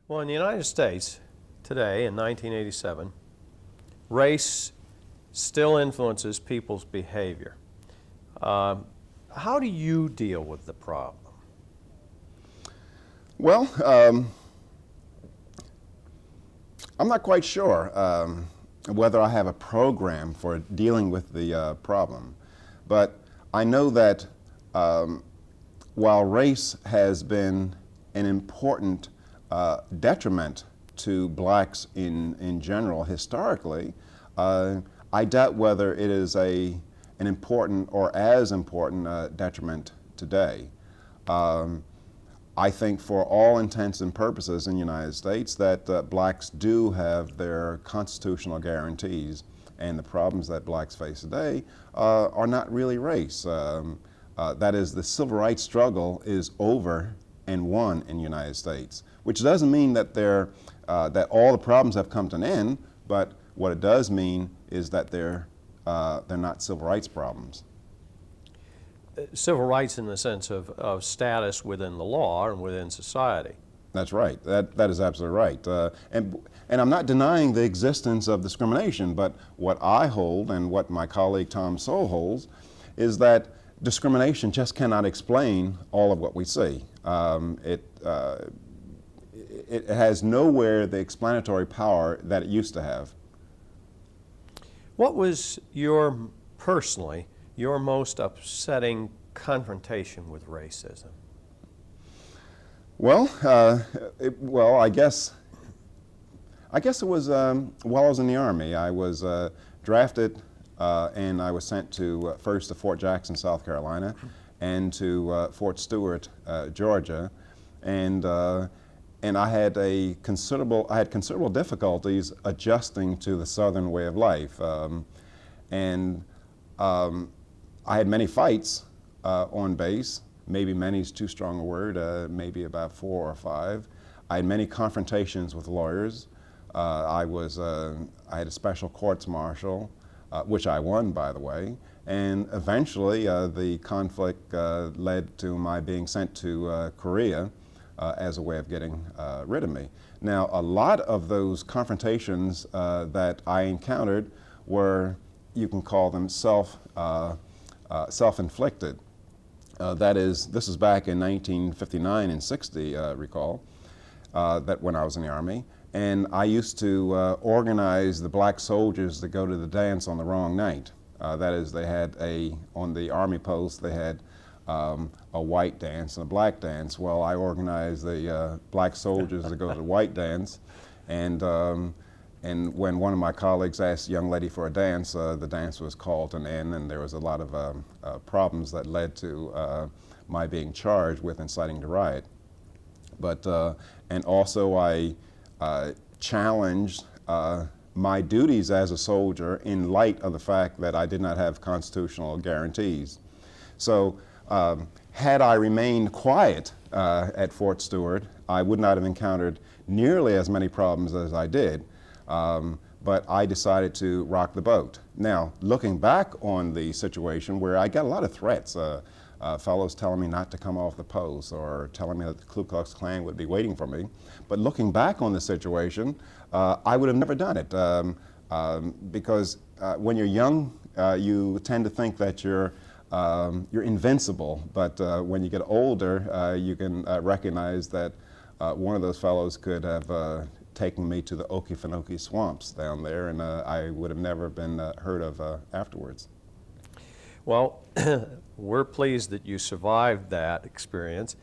Well, in the United States today, in 1987, race still influences people's behavior. How do you deal with the problem? Well, I'm not quite sure whether I have a program for dealing with the problem, but I know that while race has been an important detriment to blacks in general historically, I doubt whether it is an important or as important detriment today. I think for all intents and purposes in the United States that blacks do have their constitutional guarantees, and the problems that blacks face today are not really race. That is, the civil rights struggle is over and won in the United States, which doesn't mean that that all the problems have come to an end, but what it does mean is that they're not civil rights problems. Civil rights in the sense of status within the law and within society. That's right. That is absolutely right. And I'm not denying the existence of discrimination, but what I hold and what my colleague Tom Sowell holds is that discrimination just cannot explain all of what we see. It has nowhere the explanatory power that it used to have. What was personally your most upsetting confrontation with racism? Well, I guess it was while I was in the Army. I was drafted and I was sent first to Fort Jackson, South Carolina, and to Fort Stewart, Georgia, and I had considerable difficulties adjusting to the Southern way of life, and I had many fights on base. Maybe many is too strong a word. Maybe about 4 or 5. I had many confrontations with lawyers. I had a special courts martial, which I won, by the way. And eventually, the conflict led to my being sent to Korea as a way of getting rid of me. Now, a lot of those confrontations that I encountered were, you can call them self-inflicted. That is, this is back in 1959 and 60, recall, that when I was in the Army. And I used to organize the black soldiers to go to the dance on the wrong night. That is, they had on the Army post, they had a white dance and a black dance. Well, I organized the black soldiers to go to the white dance, and when one of my colleagues asked a young lady for a dance, the dance was called to an end, and there was a lot of problems that led to my being charged with inciting the riot. But and also I challenged my duties as a soldier in light of the fact that I did not have constitutional guarantees. So had I remained quiet at Fort Stewart, I would not have encountered nearly as many problems as I did. But I decided to rock the boat. Now, looking back on the situation where I got a lot of threats, fellows telling me not to come off the post or telling me that the Ku Klux Klan would be waiting for me. But looking back on the situation, I would have never done it because when you're young, you tend to think that you're invincible. But when you get older, you can recognize that one of those fellows could have taken me to the Okefenokee swamps down there, and I would have never been heard of afterwards. Well, we're pleased that you survived that experience.